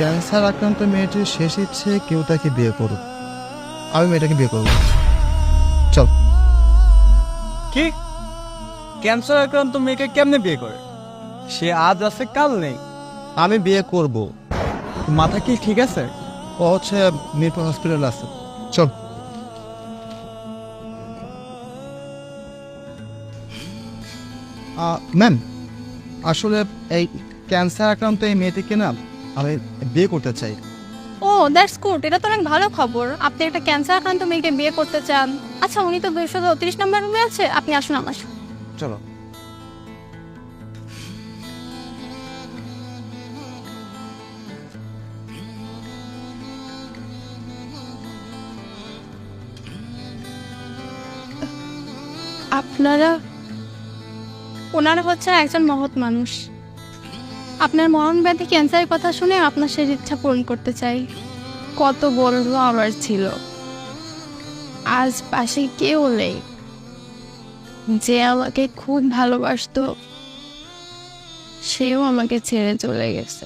Cancer আক্রান্ত মেয়েটির শেষ ইচ্ছে কেউ তাকে বিয়ে করুক। আমি মেয়েটাকে বিয়ে করব। চল। কি ক্যান্সার আক্রান্ত মেয়েকে কেমনে বিয়ে করে? সে আজ আছে কাল নেই। আমি বিয়ে করব। মাথা কি ঠিক আছে? ও হচ্ছে মিরপুর হসপিটালে আছে। চল। ম্যাম, আসলে এই ক্যান্সার আক্রান্ত এই মেয়েটিকে না আমি বিয়ে করতে চাই। ও দ্যাটস গুড, এটা তো অনেক ভালো খবর। আপনি একটা ক্যান্সার আক্রান্ত মেয়েকে বিয়ে করতে চান। আচ্ছা, উনি তো 234 নম্বর রুমে আছে, আপনি আসুন আমার সাথে। চলো। ওনারা হচ্ছে একজন মহৎ মানুষ। আপনার মরণ ব্যাধি ক্যান্সারের কথা শুনে আপনার সেই ইচ্ছা পূরণ করতে চাই। কত বন্ধু আমার ছিল, আজ পাশে কেউ নেই যে আমাকে খুব ভালোবাসতো, সেও আমাকে ছেড়ে চলে গেছে।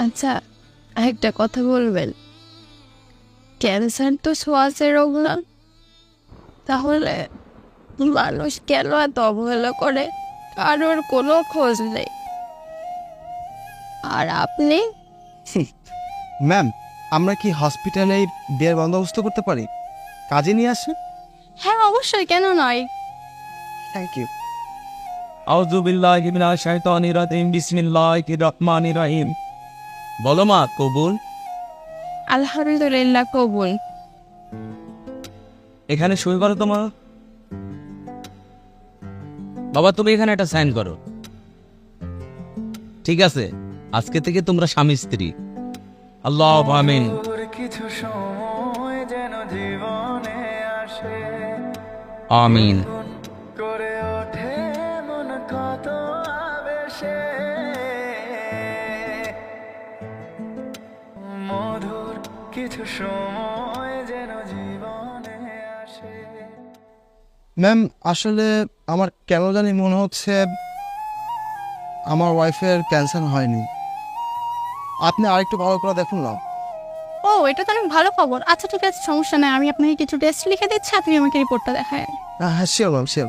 আচ্ছা, একটা কথা বলবেন, ক্যান্সার তো শ্বাসের রোগ না, তাহলে মানুষ কেন এত অবহেলা করে? কারোর কোনো খোঁজ নেই। আর আপনি ম্যাম, আমরা কি হসপিটালে বিয়ের বন্দোবস্ত করতে পারি? কাজে নিয়ে আসে। হ্যাঁ অবশ্যই, কেন নয়। Thank you. আউযু বিল্লাহি মিনাশ শাইতানির রাজিম, বিসমিল্লাহির রহমানির রহিম। বলো মা, কবুল। আলহামদুলিল্লাহ কবুল। এখানে সই করো তোমার। বাবা, তুমি এখানে একটা সাইন করো। ঠিক আছে, আজকে থেকে তোমরা স্বামী স্ত্রী। আল্লাহ আমিন। কিছু সময় যেন জীবনে আসে, আমিন। করে ওঠে মন কত আবেশে, মধুর কিছু সময় যেন জীবনে আসে। ম্যাম, আসলে আমার কেন জানি মনে হচ্ছে আমার ওয়াইফের ক্যান্সার হয়নি। আপনি আরেকটু ভালো করে দেখুন না। ও, এটা তো অনেক ভালো খবর। আচ্ছা ঠিক আছে, সমস্যা নাই, আমি আপনাকে কিছু টেস্ট লিখে দিচ্ছি, আপনি আমাকে রিপোর্টটা দেখায়। হ্যাঁ শিওর ম্যাম, শিওর।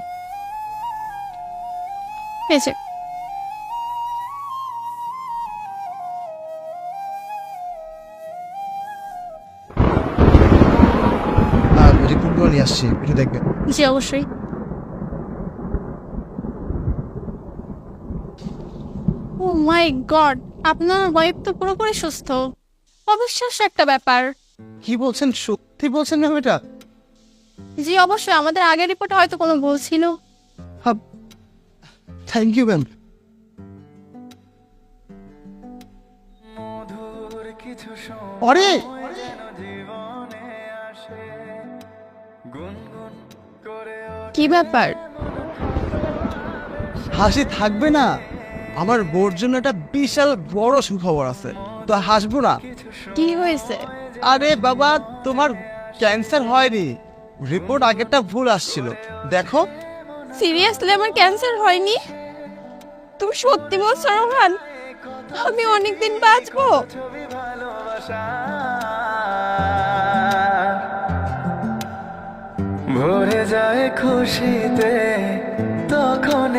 হয়েছে। রিপোর্টগুলো নিয়ে আসছি, একটু দেখবেন। জি অবশ্যই। ও মাই গড, আপনার ওয়াইফ তো পুরোপুরি সুস্থ। অবিশ্বাস্য একটা ব্যাপার। কি বলছেন? সত্যি বলছেন ম্যাম এটা? জি অবশ্যই, আমাদের আগের রিপোর্টে হয়তো কোনো ভুল ছিল। Thank you ma'am. মধুর কিছু আরে সময় যেন জীবনে আসে, গুনগুন করে ওঠে কি ব্যাপার? হাসি থাকবে না? আমার বোর জন্য একটা বিশাল বড় সুখবর আছে, তো হাসবো না? কি হয়েছে? আরে বাবা, তোমার ক্যান্সার হয়নি। রিপোর্ট আগেরটা ভুল আসছিল, দেখো। সিরিয়াসলি আমার ক্যান্সার হয়নি? তুমি সত্যি বলছো রোহান? আমি অনেকদিন বাঁচবো? ছবি ভালোবাসা ভরে যায় খুশিতে, তখন